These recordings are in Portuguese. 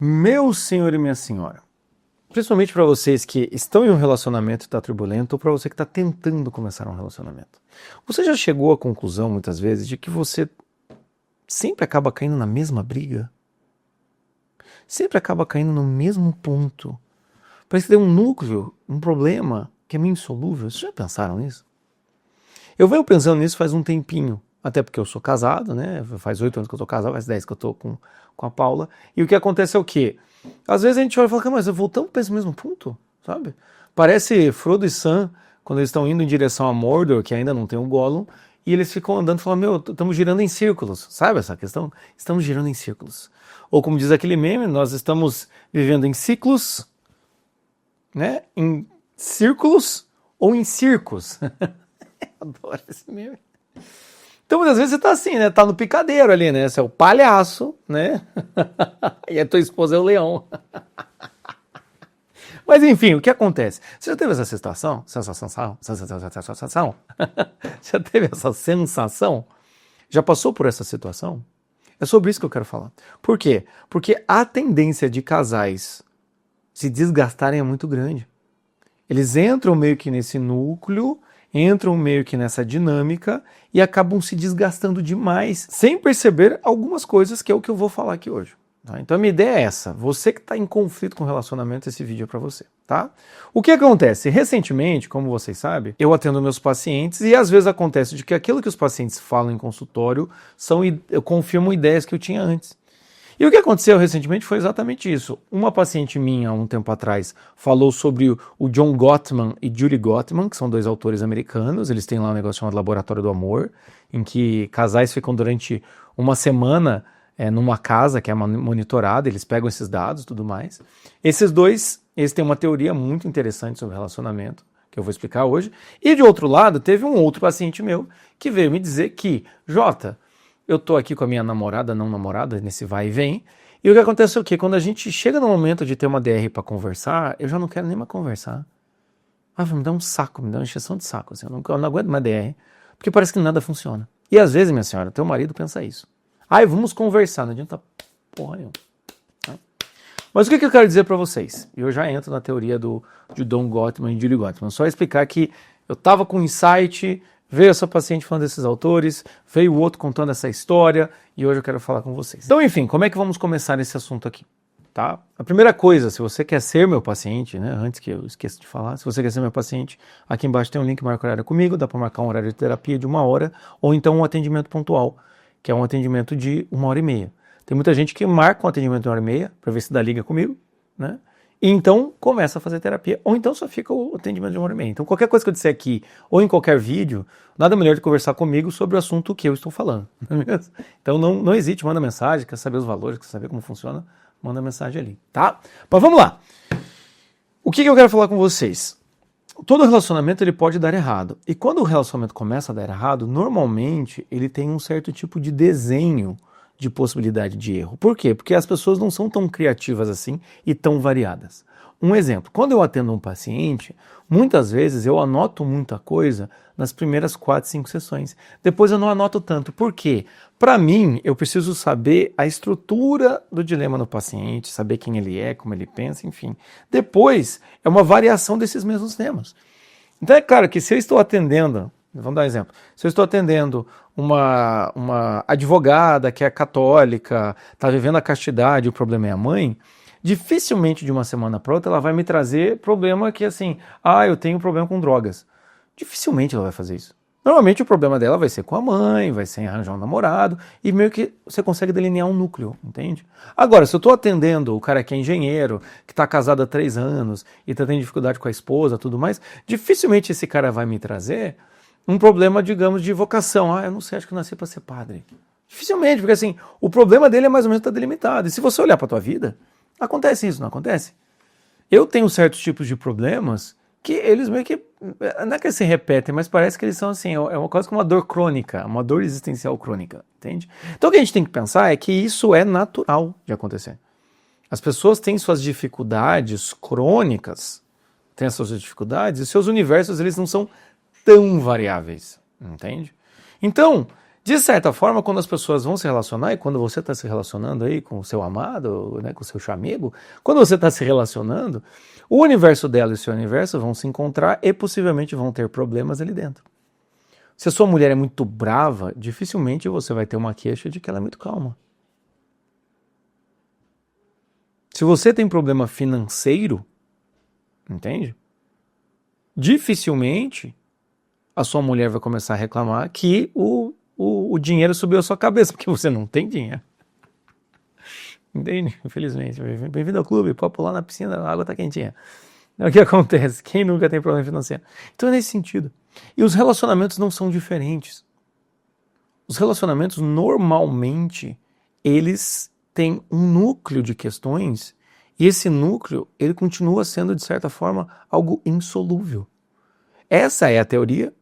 Meu senhor e minha senhora, principalmente para vocês que estão em um relacionamento e está turbulento, ou para você que está tentando começar um relacionamento, você já chegou à conclusão, muitas vezes, de que você sempre acaba caindo na mesma briga? Sempre acaba caindo no mesmo ponto? Parece que tem um núcleo, um problema que é meio insolúvel. Vocês já pensaram nisso? Eu venho pensando nisso faz um tempinho, até porque eu sou casado, né? Faz 8 anos que eu tô casado, faz 10 que eu tô com a Paula. E o que acontece é o quê? Às vezes a gente olha e fala, mas voltamos para esse mesmo ponto, sabe? Parece Frodo e Sam, quando eles estão indo em direção a Mordor, que ainda não tem o Gollum, e eles ficam andando e falam, estamos girando em círculos, sabe essa questão? Estamos girando em círculos. Ou como diz aquele meme, nós estamos vivendo em ciclos, né? Em círculos ou em circos. Adoro esse meme. Então, muitas vezes você tá assim, né? Tá no picadeiro ali, né? Você é o palhaço, né? E a tua esposa é o leão. Mas enfim, o que acontece? Você já teve essa sensação? Sensação? Já teve essa sensação? Já passou por essa situação? É sobre isso que eu quero falar. Por quê? Porque a tendência de casais se desgastarem é muito grande. Eles entram meio que nesse núcleo, entram meio que nessa dinâmica e acabam se desgastando demais, sem perceber algumas coisas que é o que eu vou falar aqui hoje. Tá? Então a minha ideia é essa, você que está em conflito com o relacionamento, esse vídeo é para você. Tá? O que acontece? Recentemente, como vocês sabem, eu atendo meus pacientes e às vezes acontece de que aquilo que os pacientes falam em consultório confirmam ideias que eu tinha antes. E o que aconteceu recentemente foi exatamente isso. Uma paciente minha, há um tempo atrás, falou sobre o John Gottman e Julie Gottman, que são dois autores americanos. Eles têm lá um negócio chamado Laboratório do Amor, em que casais ficam durante uma semana numa casa que é monitorada, eles pegam esses dados e tudo mais. Esses dois, eles têm uma teoria muito interessante sobre relacionamento, que eu vou explicar hoje. E de outro lado, teve um outro paciente meu que veio me dizer que, Jota, eu tô aqui com a minha namorada, não namorada, nesse vai e vem, e o que acontece é o quê? Quando a gente chega no momento de ter uma DR para conversar, eu já não quero nem mais conversar. Me dá um saco, me dá uma encheção de saco, assim, eu não aguento mais DR, porque parece que nada funciona. E às vezes, minha senhora, teu marido pensa isso. Vamos conversar, não adianta porra nenhuma. Mas o que eu quero dizer para vocês? E eu já entro na teoria de Don Gottman e Julie Gottman, só explicar que eu tava com um insight, veio essa paciente falando desses autores, veio o outro contando essa história, e hoje eu quero falar com vocês. Então, enfim, como é que vamos começar esse assunto aqui? Tá? A primeira coisa, se você quer ser meu paciente, né, antes que eu esqueça de falar, se você quer ser meu paciente, aqui embaixo tem um link, marca horário comigo, dá para marcar um horário de terapia de 1 hora, ou então um atendimento pontual, que é um atendimento de 1 hora e meia. Tem muita gente que marca um atendimento de 1 hora e meia, para ver se dá liga comigo, né? E então começa a fazer terapia, ou então só fica o atendimento de 1 hora e meia. Então qualquer coisa que eu disser aqui, ou em qualquer vídeo, nada melhor de conversar comigo sobre o assunto que eu estou falando. Não é mesmo? Então não hesite, manda mensagem, quer saber os valores, quer saber como funciona, manda mensagem ali, tá? Mas vamos lá. O que eu quero falar com vocês? Todo relacionamento ele pode dar errado. E quando o relacionamento começa a dar errado, normalmente ele tem um certo tipo de desenho de possibilidade de erro. Por quê? Porque as pessoas não são tão criativas assim e tão variadas. Um exemplo, quando eu atendo um paciente, muitas vezes eu anoto muita coisa nas primeiras 4, 5 sessões. Depois eu não anoto tanto. Por quê? Para mim, eu preciso saber a estrutura do dilema do paciente, saber quem ele é, como ele pensa, enfim. Depois, é uma variação desses mesmos temas. Então é claro que se eu estou atendendo, vamos dar um exemplo, se eu estou atendendo uma advogada que é católica, está vivendo a castidade, o problema é a mãe, dificilmente de uma semana para outra ela vai me trazer problema que assim, eu tenho problema com drogas. Dificilmente ela vai fazer isso. Normalmente o problema dela vai ser com a mãe, vai ser em arranjar um namorado, e meio que você consegue delinear um núcleo, entende? Agora, se eu estou atendendo o cara que é engenheiro, que está casado há 3 anos e está tendo dificuldade com a esposa tudo mais, dificilmente esse cara vai me trazer um problema, digamos, de vocação. Eu não sei, acho que eu nasci para ser padre. Dificilmente, porque assim, o problema dele é mais ou menos estar delimitado. E se você olhar para a tua vida, acontece isso, não acontece? Eu tenho certos tipos de problemas que eles meio que, não é que eles se repetem, mas parece que eles são assim, é uma coisa como uma dor crônica, uma dor existencial crônica, entende? Então o que a gente tem que pensar é que isso é natural de acontecer. As pessoas têm suas dificuldades crônicas, têm as suas dificuldades, e seus universos eles não são tão variáveis, entende? Então, De certa forma, quando as pessoas vão se relacionar, e quando você está se relacionando aí com o seu amado, né, com o seu chamego, quando você está se relacionando, o universo dela e o seu universo vão se encontrar e possivelmente vão ter problemas ali dentro. Se a sua mulher é muito brava, dificilmente você vai ter uma queixa de que ela é muito calma. Se você tem problema financeiro, entende? Dificilmente a sua mulher vai começar a reclamar que o dinheiro subiu a sua cabeça, porque você não tem dinheiro. Entende? Infelizmente. Bem-vindo ao clube, pode pular na piscina, a água tá quentinha. É o que acontece. Quem nunca tem problema financeiro? Então é nesse sentido. E os relacionamentos não são diferentes. Os relacionamentos, normalmente, eles têm um núcleo de questões e esse núcleo, ele continua sendo, de certa forma, algo insolúvel. Essa é a teoria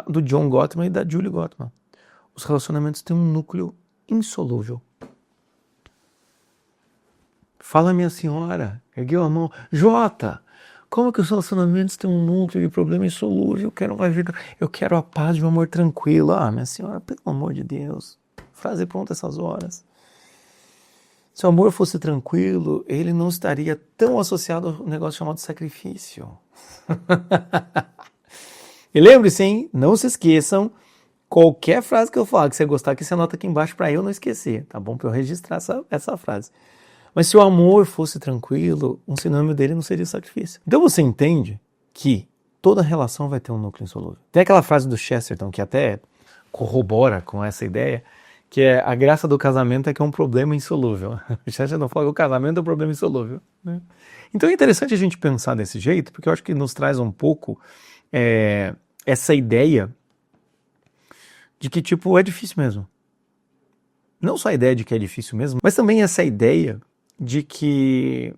do John Gottman e da Julie Gottman. Os relacionamentos têm um núcleo insolúvel. Fala, minha senhora, ergueu a mão. Jota, como que os relacionamentos têm um núcleo de problema insolúvel? Eu quero uma vida, eu quero a paz de um amor tranquilo. Ah, minha senhora, pelo amor de Deus. Frase pronta essas horas. Se o amor fosse tranquilo, ele não estaria tão associado ao negócio chamado sacrifício. E lembre-se, hein? Não se esqueçam, qualquer frase que eu falar que você gostar, que você anota aqui embaixo para eu não esquecer, tá bom? Para eu registrar essa frase. Mas se o amor fosse tranquilo, um sinônimo dele não seria sacrifício. Então você entende que toda relação vai ter um núcleo insolúvel. Tem aquela frase do Chesterton que até corrobora com essa ideia, que é a graça do casamento é que é um problema insolúvel. O Chesterton fala que o casamento é um problema insolúvel. Né? Então é interessante a gente pensar desse jeito, porque eu acho que nos traz um pouco essa ideia de que, tipo, é difícil mesmo. Não só a ideia de que é difícil mesmo, mas também essa ideia de que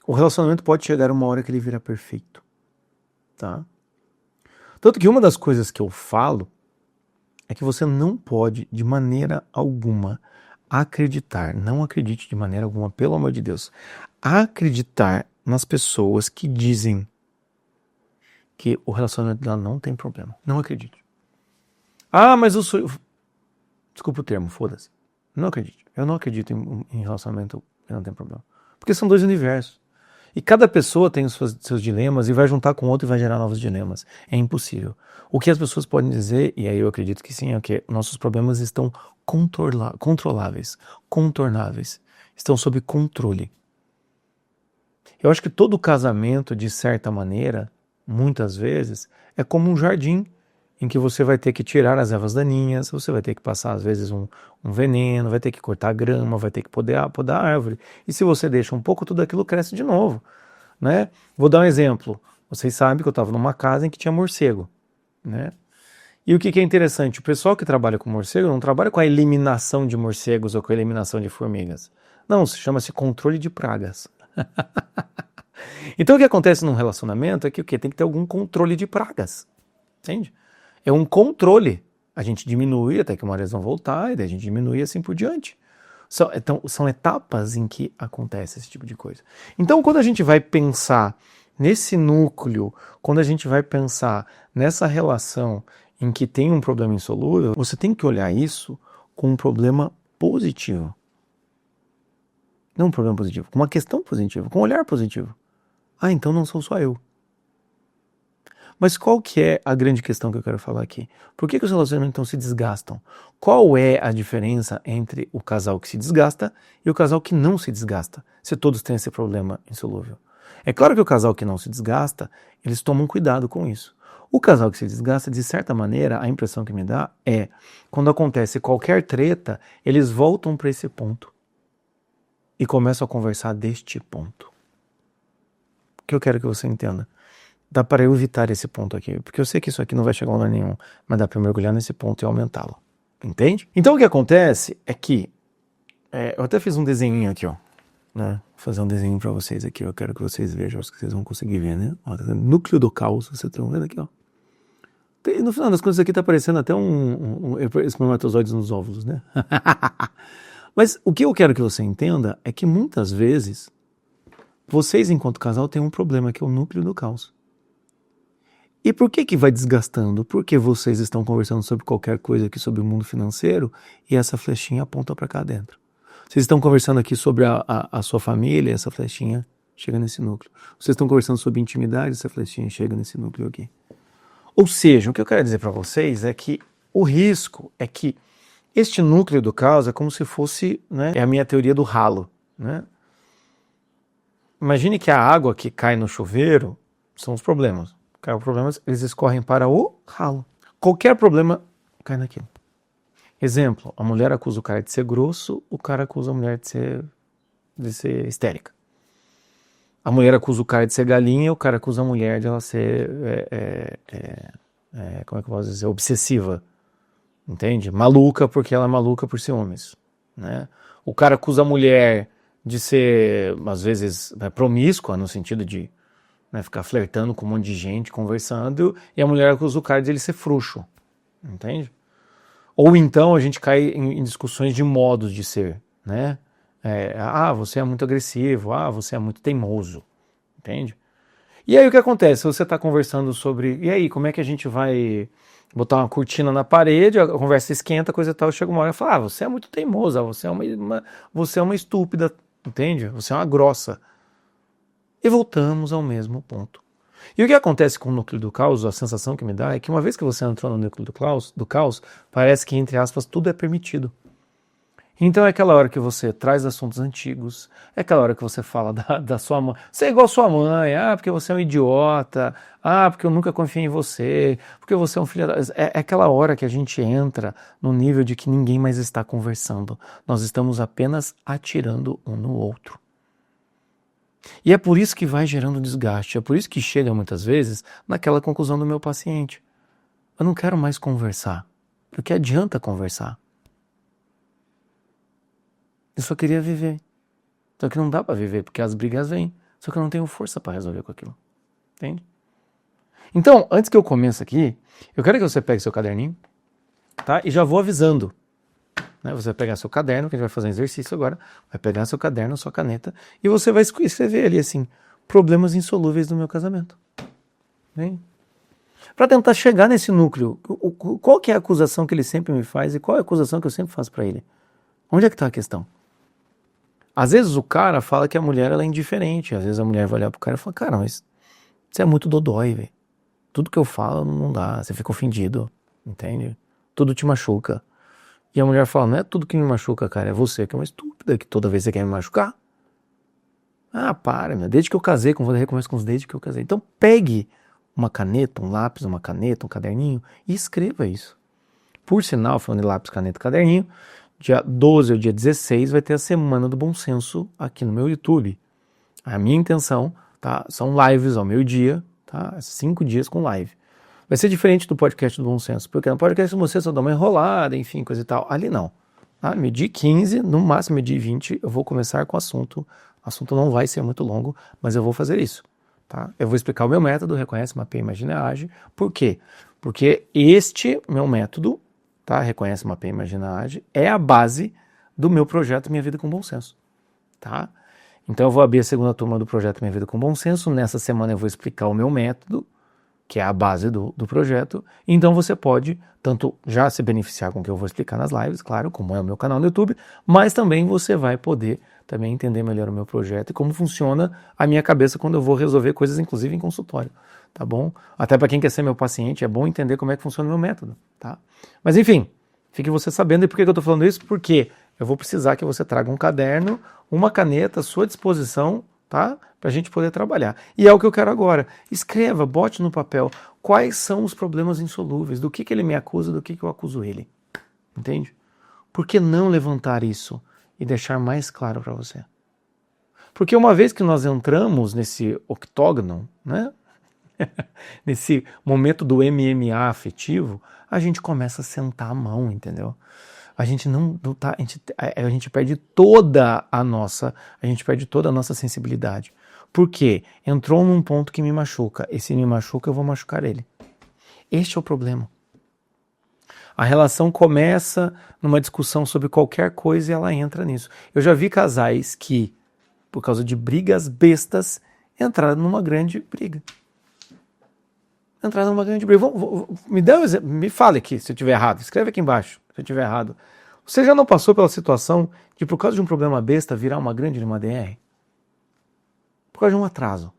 o relacionamento pode chegar uma hora que ele vira perfeito, tá? Tanto que uma das coisas que eu falo é que você não pode, de maneira alguma, acreditar, não acredite de maneira alguma, pelo amor de Deus, acreditar nas pessoas que dizem que o relacionamento dela não tem problema. Não acredite. Ah, mas eu sou... Desculpa o termo, foda-se. Não acredite. Eu não acredito em relacionamento que não tem problema. Porque são dois universos. E cada pessoa tem os seus dilemas e vai juntar com o outro e vai gerar novos dilemas. É impossível. O que as pessoas podem dizer, e aí eu acredito que sim, é que nossos problemas estão controláveis, contornáveis. Estão sob controle. Eu acho que todo casamento, de certa maneira, muitas vezes, é como um jardim em que você vai ter que tirar as ervas daninhas, você vai ter que passar, às vezes, um veneno, vai ter que cortar a grama, vai ter que podar a árvore. E se você deixa um pouco, tudo aquilo cresce de novo. Né? Vou dar um exemplo. Vocês sabem que eu estava numa casa em que tinha morcego. Né? E o que é interessante? O pessoal que trabalha com morcego não trabalha com a eliminação de morcegos ou com a eliminação de formigas. Não, chama-se controle de pragas. Então o que acontece num relacionamento é que o quê? Tem que ter algum controle de pragas. Entende? É um controle. A gente diminui até que uma hora eles vão voltar, e daí a gente diminui assim por diante. Então, são etapas em que acontece esse tipo de coisa. Então, quando a gente vai pensar nesse núcleo, quando a gente vai pensar nessa relação em que tem um problema insolúvel, você tem que olhar isso com um problema positivo. Não um problema positivo, com uma questão positiva, com um olhar positivo. Ah, então não sou só eu. Mas qual que é a grande questão que eu quero falar aqui? Por que os relacionamentos então se desgastam? Qual é a diferença entre o casal que se desgasta e o casal que não se desgasta, se todos têm esse problema insolúvel? É claro que o casal que não se desgasta, eles tomam cuidado com isso. O casal que se desgasta, de certa maneira, a impressão que me dá é, quando acontece qualquer treta, eles voltam para esse ponto e começam a conversar deste ponto. O que eu quero que você entenda? Dá para eu evitar esse ponto aqui, porque eu sei que isso aqui não vai chegar a lugar nenhum, mas dá para eu mergulhar nesse ponto e aumentá-lo. Entende? Então o que acontece é que, eu até fiz um desenho aqui, ó, né? Vou fazer um desenho para vocês aqui, eu quero que vocês vejam, acho que vocês vão conseguir ver, né? Ó, tá núcleo do caos, vocês estão vendo aqui, ó. No final das contas aqui tá parecendo até espermatozoides nos óvulos, né? Mas o que eu quero que você entenda é que muitas vezes vocês, enquanto casal, têm um problema que é o núcleo do caos. E por que vai desgastando? Porque vocês estão conversando sobre qualquer coisa aqui sobre o mundo financeiro e essa flechinha aponta para cá dentro. Vocês estão conversando aqui sobre a sua família e essa flechinha chega nesse núcleo. Vocês estão conversando sobre intimidade, essa flechinha chega nesse núcleo aqui. Ou seja, o que eu quero dizer para vocês é que o risco é que este núcleo do caos é como se fosse, né, é a minha teoria do ralo, né? Imagine que a água que cai no chuveiro são os problemas. Os problemas, eles escorrem para o ralo. Qualquer problema cai naquilo. Exemplo, a mulher acusa o cara de ser grosso, o cara acusa a mulher de ser histérica. A mulher acusa o cara de ser galinha, o cara acusa a mulher de ela ser, como é que eu posso dizer, obsessiva. Entende? Maluca porque ela é maluca por ciúmes, né? O cara acusa a mulher de ser, às vezes, promíscua, no sentido de, né, ficar flertando com um monte de gente, conversando, e a mulher acusa o cara de ele ser frouxo, entende? Ou então a gente cai em discussões de modos de ser, né? Você é muito agressivo, você é muito teimoso, entende? E aí o que acontece? Você está conversando sobre, e aí, como é que a gente vai botar uma cortina na parede, a conversa esquenta, coisa e tal, chega uma hora e fala, você é muito teimosa, você é uma estúpida, entende? Você é uma grossa. E voltamos ao mesmo ponto. E o que acontece com o núcleo do caos, a sensação que me dá, é que uma vez que você entrou no núcleo do caos, parece que, entre aspas, tudo é permitido. Então é aquela hora que você traz assuntos antigos, é aquela hora que você fala da sua mãe, você é igual a sua mãe, porque você é um idiota, porque eu nunca confiei em você, porque você é um filho da... É aquela hora que a gente entra no nível de que ninguém mais está conversando, nós estamos apenas atirando um no outro. E é por isso que vai gerando desgaste, é por isso que chega muitas vezes naquela conclusão do meu paciente. Eu não quero mais conversar, porque adianta conversar. Eu só queria viver. Só que não dá para viver, porque as brigas vêm. Só que eu não tenho força para resolver com aquilo. Entende? Então, antes que eu comece aqui, eu quero que você pegue seu caderninho, tá? E já vou avisando. Né? Você vai pegar seu caderno, que a gente vai fazer um exercício agora, vai pegar seu caderno, sua caneta, e você vai escrever ali assim, problemas insolúveis do meu casamento. Para tentar chegar nesse núcleo, qual que é a acusação que ele sempre me faz e qual é a acusação que eu sempre faço para ele? Onde é que está a questão? Às vezes o cara fala que a mulher ela é indiferente, às vezes a mulher vai olhar pro cara e fala, cara, mas você é muito dodói, velho. Tudo que eu falo não dá, você fica ofendido, entende? Tudo te machuca. E a mulher fala, não é tudo que me machuca, cara, é você que é uma estúpida, que toda vez você quer me machucar. Para, meu, desde que eu casei, como você recomeça com os desde que eu casei. Então pegue uma caneta, um lápis, uma caneta, um caderninho e escreva isso. Por sinal, falando de lápis, caneta e caderninho, dia 12 ou dia 16 vai ter a Semana do Bom Senso aqui no meu YouTube. A minha intenção, tá, são lives ao meio-dia, tá, 5 dias com live. Vai ser diferente do podcast do Bom Senso, porque no podcast do Bom Senso eu dou uma enrolada, enfim, coisa e tal. Ali não. Tá? Medir 15, no máximo medir 20, eu vou começar com o assunto. O assunto não vai ser muito longo, mas eu vou fazer isso. Tá? Eu vou explicar o meu método, reconhece, mapeia, imagina e age. Por quê? Porque este meu método, tá? Reconhece, mapeia, imagina, age, é a base do meu projeto Minha Vida com Bom Senso. Tá? Então eu vou abrir a segunda turma do projeto Minha Vida com Bom Senso. Nessa semana eu vou explicar o meu método, que é a base do projeto. Então você pode tanto já se beneficiar com o que eu vou explicar nas lives, claro, como é o meu canal no YouTube, mas também você vai poder também entender melhor o meu projeto e como funciona a minha cabeça quando eu vou resolver coisas, inclusive em consultório, tá bom? Até para quem quer ser meu paciente, é bom entender como é que funciona o meu método, tá? Mas enfim, fique você sabendo. E por que eu tô falando isso? Porque eu vou precisar que você traga um caderno, uma caneta à sua disposição, tá? Pra gente poder trabalhar. E é o que eu quero agora. Escreva, bote no papel quais são os problemas insolúveis, do que ele me acusa, do que eu acuso ele. Entende? Por que não levantar isso e deixar mais claro para você? Porque uma vez que nós entramos nesse octógono, né? Nesse momento do MMA afetivo, a gente começa a sentar a mão, entendeu? A gente não tá, a gente perde toda a nossa sensibilidade. Por quê? Entrou num ponto que me machuca. E se me machuca, eu vou machucar ele. Este é o problema. A relação começa numa discussão sobre qualquer coisa e ela entra nisso. Eu já vi casais que, por causa de brigas bestas, entraram numa grande briga. entrar numa grande briga. Me dá um exemplo, me fale aqui se eu estiver errado. Escreve aqui embaixo se eu estiver errado. Você já não passou pela situação de, por causa de um problema besta, virar uma grande numa DR? Por causa de um atraso.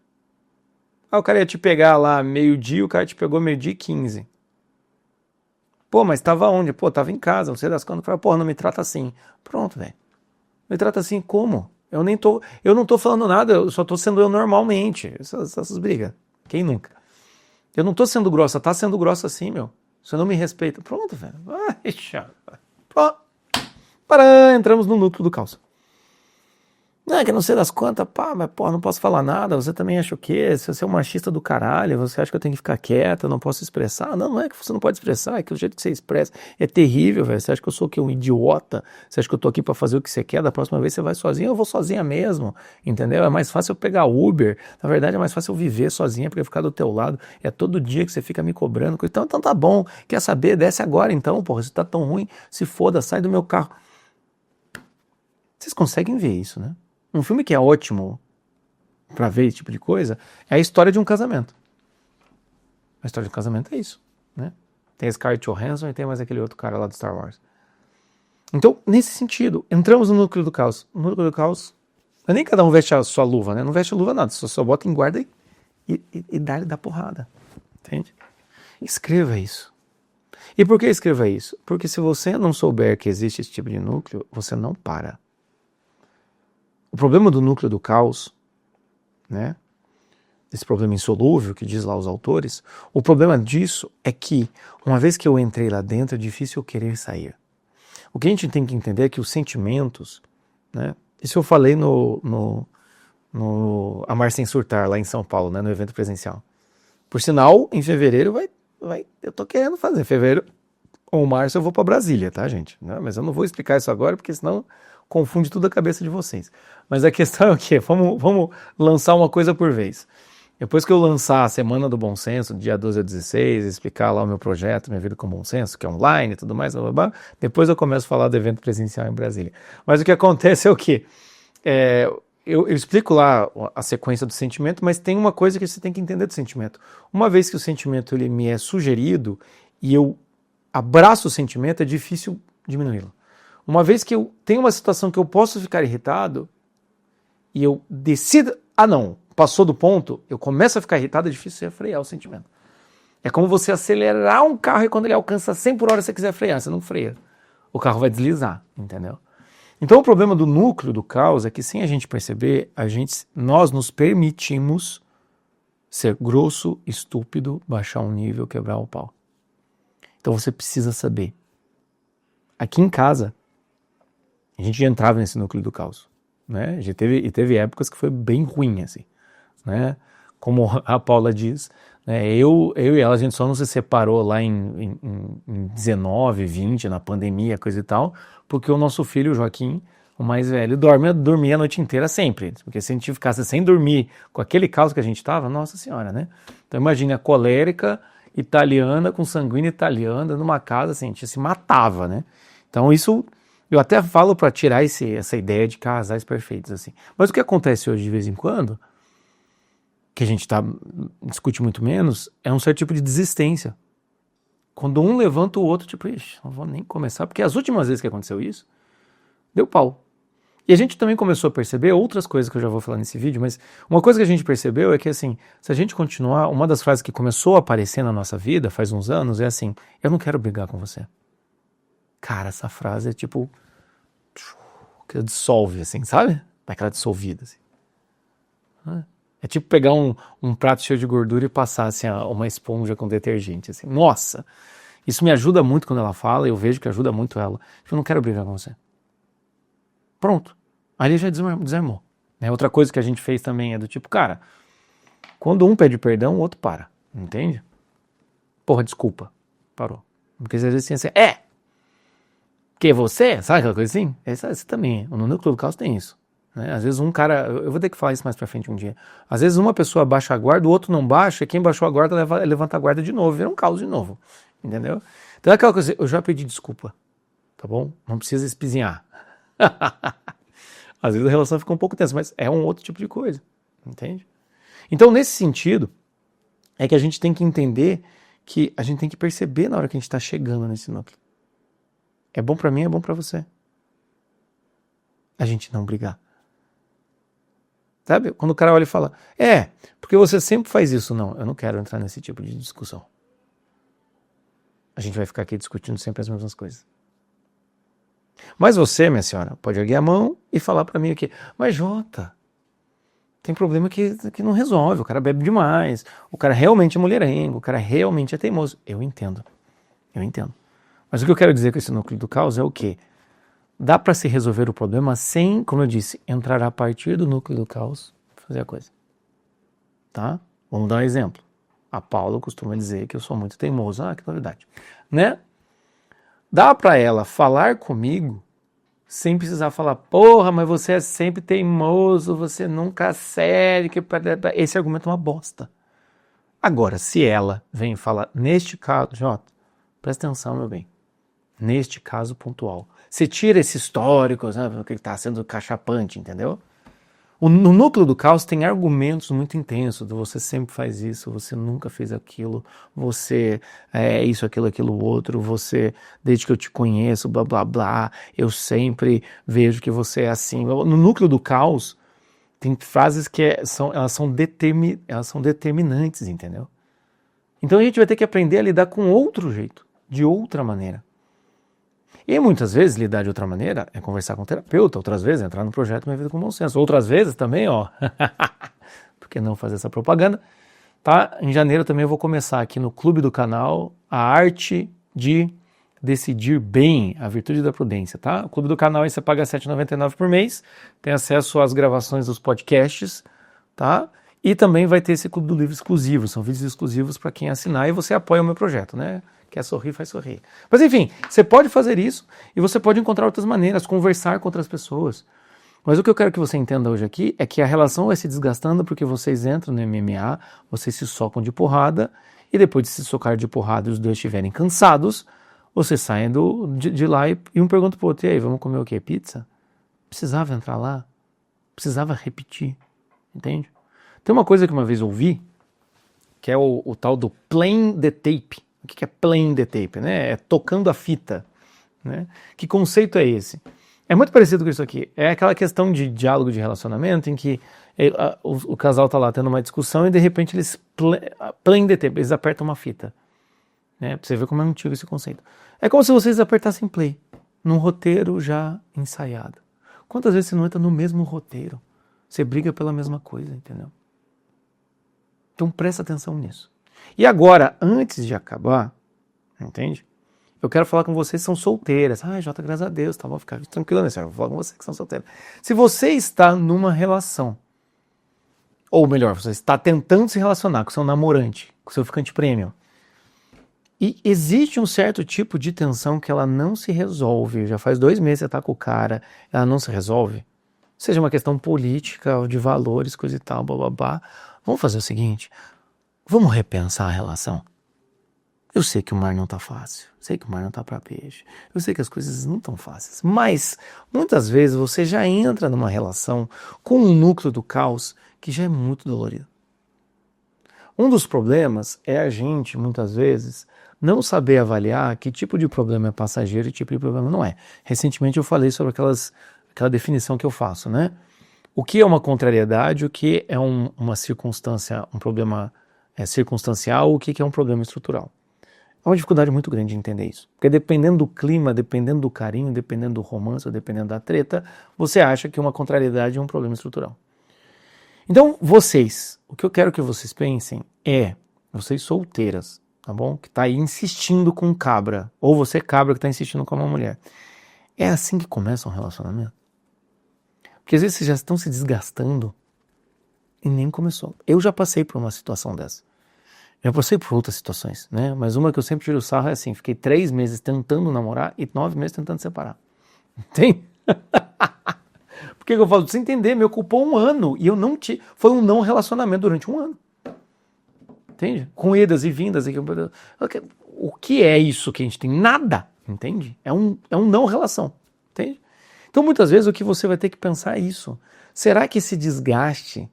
O cara ia te pegar lá meio-dia, o cara te pegou meio-dia e 15. Pô, mas tava onde? Pô, tava em casa, não sei das quantas. Pô, não me trata assim. Pronto, velho. Me trata assim como? Eu não tô falando nada, eu só tô sendo eu normalmente. Essas brigas. Quem nunca? Eu não tô sendo grossa, tá sendo grossa assim, meu. Você não me respeita. Pronto, velho. Ai, chato. Pronto. Pará, entramos no núcleo do caos. Que não sei das quantas, pá, mas pô, não posso falar nada, você também acha o quê? Se você é um machista do caralho, você acha que eu tenho que ficar quieta, eu não posso expressar? Não, não é que você não pode expressar, é que o jeito que você expressa é terrível, velho. Você acha que eu sou o quê? Um idiota? Você acha que eu tô aqui pra fazer o que você quer? Da próxima vez você vai sozinha, eu vou sozinha mesmo, entendeu? É mais fácil eu pegar Uber, na verdade é mais fácil eu viver sozinha, porque ficar do teu lado é todo dia que você fica me cobrando, então tá bom, quer saber? Desce agora então, porra, se tá tão ruim, se foda, sai do meu carro. Vocês conseguem ver isso, né? Um filme que é ótimo pra ver esse tipo de coisa é a história de um casamento. A história de um casamento é isso, né? Tem a Scarlett Johansson e tem mais aquele outro cara lá do Star Wars. Então, nesse sentido, entramos no núcleo do caos. No núcleo do caos, nem cada um veste a sua luva, né? Não veste a luva nada, só bota em guarda e dá-lhe da porrada. Entende? Escreva isso. E por que escreva isso? Porque se você não souber que existe esse tipo de núcleo, você não para. O problema do núcleo do caos, né? Esse problema insolúvel que diz lá os autores, o problema disso é que, uma vez que eu entrei lá dentro, é difícil eu querer sair. O que a gente tem que entender é que os sentimentos, né? Isso eu falei no Amar Sem Surtar, lá em São Paulo, né? No evento presencial. Por sinal, em fevereiro eu tô querendo fazer. Em fevereiro ou março eu vou para Brasília, tá, gente? Mas eu não vou explicar isso agora, porque senão confunde tudo a cabeça de vocês. Mas a questão é o quê? Vamos lançar uma coisa por vez. Depois que eu lançar a Semana do Bom Senso, dia 12 a 16, explicar lá o meu projeto, Minha Vida com Bom Senso, que é online e tudo mais, blá, blá, blá, depois eu começo a falar do evento presencial em Brasília. Mas o que acontece é o quê? Eu explico lá a sequência do sentimento, mas tem uma coisa que você tem que entender do sentimento. Uma vez que o sentimento ele me é sugerido e eu abraço o sentimento, é difícil diminuí-lo. Uma vez que eu tenho uma situação que eu posso ficar irritado e eu decido, não, passou do ponto, eu começo a ficar irritado, é difícil você frear o sentimento. É como você acelerar um carro e quando ele alcança 100 por hora você quiser frear, você não freia. O carro vai deslizar, entendeu? Então o problema do núcleo do caos é que sem a gente perceber, nós nos permitimos ser grosso, estúpido, baixar um nível, quebrar o pau. Então você precisa saber. Aqui em casa, a gente já entrava nesse núcleo do caos, né? A gente teve épocas que foi bem ruim, assim, né? Como a Paula diz, né? Eu e ela, a gente só não se separou lá em 19, 20, na pandemia, coisa e tal, porque o nosso filho, o Joaquim, o mais velho, dormia a noite inteira sempre, porque se a gente ficasse sem dormir com aquele caos que a gente tava, nossa senhora, né? Então imagine a colérica italiana com sanguínea italiana numa casa, assim, a gente se matava, né? Então isso, eu até falo para tirar essa ideia de casais perfeitos, assim. Mas o que acontece hoje de vez em quando, que a gente discute muito menos, é um certo tipo de desistência. Quando um levanta o outro, tipo, ixi, não vou nem começar, porque as últimas vezes que aconteceu isso, deu pau. E a gente também começou a perceber outras coisas que eu já vou falar nesse vídeo, mas uma coisa que a gente percebeu é que, assim, se a gente continuar, uma das frases que começou a aparecer na nossa vida faz uns anos é assim, eu não quero brigar com você. Cara, essa frase é tipo, que dissolve, assim, sabe? Dá aquela dissolvida, assim. É tipo pegar um prato cheio de gordura e passar, assim, uma esponja com detergente, assim. Nossa! Isso me ajuda muito quando ela fala, eu vejo que ajuda muito ela. Eu não quero brigar com você. Pronto. Ali já desarmou. Outra coisa que a gente fez também é do tipo, cara, quando um pede perdão, o outro para. Entende? Porra, desculpa. Parou. Porque às vezes assim, que você? Sabe aquela coisa assim? Esse também. No núcleo do caos tem isso. Né? Às vezes um cara, eu vou ter que falar isso mais pra frente um dia. Às vezes uma pessoa baixa a guarda, o outro não baixa, e quem baixou a guarda levanta a guarda de novo, vira um caos de novo. Entendeu? Então é aquela coisa, eu já pedi desculpa. Tá bom? Não precisa espizinhar. Às vezes a relação fica um pouco tensa, mas é um outro tipo de coisa, entende? Então, nesse sentido, é que a gente tem que entender que a gente tem que perceber na hora que a gente está chegando nesse núcleo. É bom para mim, é bom para você. A gente não brigar. Sabe? Quando o cara olha e fala, porque você sempre faz isso. Não, eu não quero entrar nesse tipo de discussão. A gente vai ficar aqui discutindo sempre as mesmas coisas. Mas você, minha senhora, pode erguer a mão e falar para mim aqui, mas Jota, tem problema que não resolve, o cara bebe demais, o cara realmente é mulherengo, o cara realmente é teimoso. Eu entendo. Mas o que eu quero dizer com esse núcleo do caos é o quê? Dá para se resolver o problema sem, como eu disse, entrar a partir do núcleo do caos e fazer a coisa. Tá? Vamos dar um exemplo. A Paula costuma dizer que eu sou muito teimoso. Ah, que novidade. Né? Dá para ela falar comigo sem precisar falar, porra, mas você é sempre teimoso, você nunca cede. Esse argumento é uma bosta. Agora, se ela vem falar, neste caso, Jota, presta atenção, meu bem. Neste caso pontual. Você tira esse histórico, sabe, que está sendo cachapante, entendeu? No núcleo do caos tem argumentos muito intensos. Você sempre faz isso, você nunca fez aquilo, você é isso, aquilo, outro, você, desde que eu te conheço, blá, blá, blá, eu sempre vejo que você é assim. No núcleo do caos tem frases que elas são determinantes, entendeu? Então a gente vai ter que aprender a lidar com outro jeito, de outra maneira. E muitas vezes lidar de outra maneira é conversar com o terapeuta, outras vezes entrar no projeto Minha Vida com Bom Senso, outras vezes também, por que não fazer essa propaganda? Tá? Em janeiro também eu vou começar aqui no clube do canal a arte de decidir bem, a virtude da prudência, tá? O clube do canal aí você paga R$ 7,99 por mês, tem acesso às gravações dos podcasts, tá? E também vai ter esse clube do livro exclusivo, são vídeos exclusivos para quem assinar e você apoia o meu projeto, né? Quer sorrir, faz sorrir. Mas enfim, você pode fazer isso e você pode encontrar outras maneiras, conversar com outras pessoas. Mas o que eu quero que você entenda hoje aqui é que a relação vai se desgastando porque vocês entram no MMA, vocês se socam de porrada e depois de se socar de porrada e os dois estiverem cansados, vocês saem de lá e um pergunta pro outro, e aí, vamos comer o quê? Pizza? Precisava entrar lá? Precisava repetir, entende? Tem uma coisa que uma vez ouvi, que é o tal do playing the tape. O que é playing the tape? Né? É tocando a fita. Né? Que conceito é esse? É muito parecido com isso aqui. É aquela questão de diálogo de relacionamento em que o casal está lá tendo uma discussão e de repente eles playing the tape, eles apertam uma fita. Né? Pra você ver como é antigo esse conceito. É como se vocês apertassem play num roteiro já ensaiado. Quantas vezes você não entra no mesmo roteiro? Você briga pela mesma coisa, entendeu? Então presta atenção nisso. E agora, antes de acabar, entende? Eu quero falar com vocês que são solteiras. Ai, Jota, graças a Deus, tá bom, ficar tranquilo, né, senhora? Eu vou falar com vocês que são solteiras. Se você está numa relação, ou melhor, você está tentando se relacionar com seu namorante, com seu ficante premium, e existe um certo tipo de tensão que ela não se resolve, já faz 2 meses que você tá com o cara, ela não se resolve, seja uma questão política, ou de valores, coisa e tal, blá, blá, blá. Vamos fazer o seguinte, vamos repensar a relação. Eu sei que o mar não tá fácil, sei que o mar não tá para peixe, eu sei que as coisas não tão fáceis, mas muitas vezes você já entra numa relação com um núcleo do caos que já é muito dolorido. Um dos problemas é a gente, muitas vezes, não saber avaliar que tipo de problema é passageiro e que tipo de problema não é. Recentemente eu falei sobre aquela definição que eu faço, né? O que é uma contrariedade, o que é uma circunstância, um problema circunstancial, o que é um problema estrutural. É uma dificuldade muito grande de entender isso. Porque dependendo do clima, dependendo do carinho, dependendo do romance, dependendo da treta, você acha que uma contrariedade é um problema estrutural. Então, vocês, o que eu quero que vocês pensem é, vocês solteiras, tá bom? Que tá aí insistindo com um cabra, ou você cabra que tá insistindo com uma mulher. É assim que começa um relacionamento? Porque às vezes vocês já estão se desgastando e nem começou. Eu já passei por uma situação dessa. Eu passei por outras situações, né? Mas uma que eu sempre tiro o sarro é assim, fiquei 3 meses tentando namorar e 9 meses tentando separar. Entende? Por que eu falo? Pra você entender, me ocupou 1 ano e eu não tive... Foi um não relacionamento durante 1 ano. Entende? Com idas e vindas. O que é isso que a gente tem? Nada, entende? É um não relação, entende? Então muitas vezes o que você vai ter que pensar é isso. Será que esse desgaste...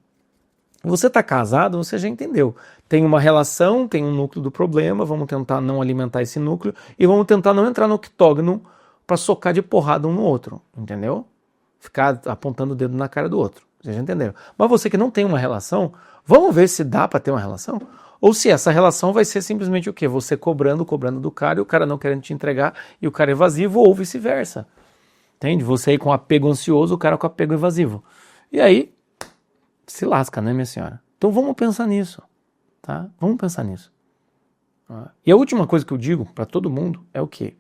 Você está casado, você já entendeu. Tem uma relação, tem um núcleo do problema, vamos tentar não alimentar esse núcleo e vamos tentar não entrar no octógono para socar de porrada um no outro, entendeu? Ficar apontando o dedo na cara do outro, vocês já entenderam. Mas você que não tem uma relação, vamos ver se dá para ter uma relação? Ou se essa relação vai ser simplesmente o quê? Você cobrando do cara e o cara não querendo te entregar e o cara evasivo ou vice-versa. Entende? Você aí com apego ansioso, o cara com apego evasivo. E aí, se lasca, né, minha senhora? Então vamos pensar nisso, tá? Vamos pensar nisso. E a última coisa que eu digo para todo mundo é o quê?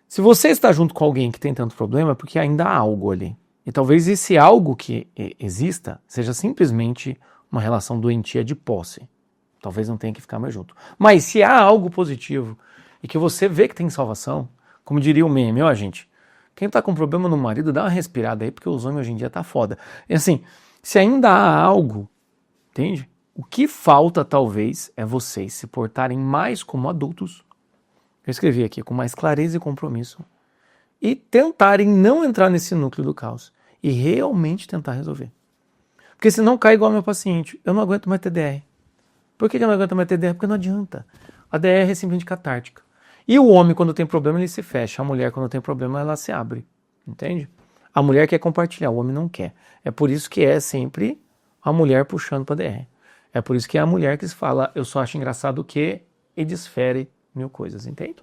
Se você está junto com alguém que tem tanto problema, é porque ainda há algo ali. E talvez esse algo que exista seja simplesmente uma relação doentia de posse. Talvez não tenha que ficar mais junto. Mas se há algo positivo e que você vê que tem salvação, como diria o meme, ó gente, quem tá com problema no marido, dá uma respirada aí, porque os homens hoje em dia tá foda. E assim, se ainda há algo, entende? O que falta talvez é vocês se portarem mais como adultos, eu escrevi aqui, com mais clareza e compromisso, e tentarem não entrar nesse núcleo do caos e realmente tentar resolver. Porque senão cai igual ao meu paciente, eu não aguento mais TDR. Por que eu não aguento mais TDR? Porque não adianta. A DR é simplesmente catártica. E o homem, quando tem problema, ele se fecha. A mulher, quando tem problema, ela se abre. Entende? A mulher quer compartilhar, o homem não quer. É por isso que é sempre a mulher puxando para DR. É por isso que é a mulher que se fala, eu só acho engraçado o quê? E desfere mil coisas, entende?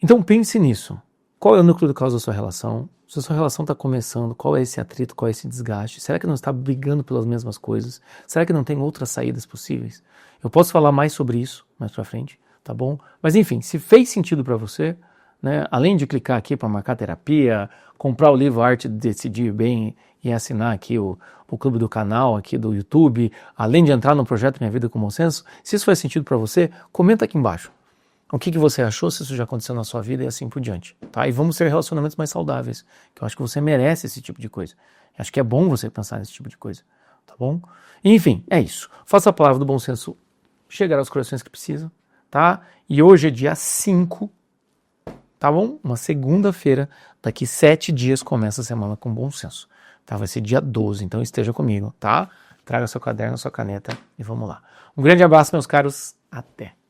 Então pense nisso. Qual é o núcleo do caos da sua relação? Se a sua relação está começando, qual é esse atrito, qual é esse desgaste? Será que não está brigando pelas mesmas coisas? Será que não tem outras saídas possíveis? Eu posso falar mais sobre isso mais pra frente, tá bom? Mas enfim, se fez sentido para você, né, além de clicar aqui para marcar terapia, comprar o livro Arte de Decidir Bem e assinar aqui o clube do canal aqui do YouTube, além de entrar no projeto Minha Vida com Bom Senso, se isso faz sentido para você, comenta aqui embaixo. O que você achou, se isso já aconteceu na sua vida e assim por diante, tá? E vamos ter relacionamentos mais saudáveis, que eu acho que você merece esse tipo de coisa. Eu acho que é bom você pensar nesse tipo de coisa, tá bom? Enfim, é isso. Faça a palavra do bom senso chegar aos corações que precisam, tá? E hoje é dia 5, tá bom? Uma segunda-feira, daqui 7 dias começa a semana com bom senso, tá? Vai ser dia 12, então esteja comigo, tá? Traga seu caderno, sua caneta e vamos lá. Um grande abraço, meus caros, até!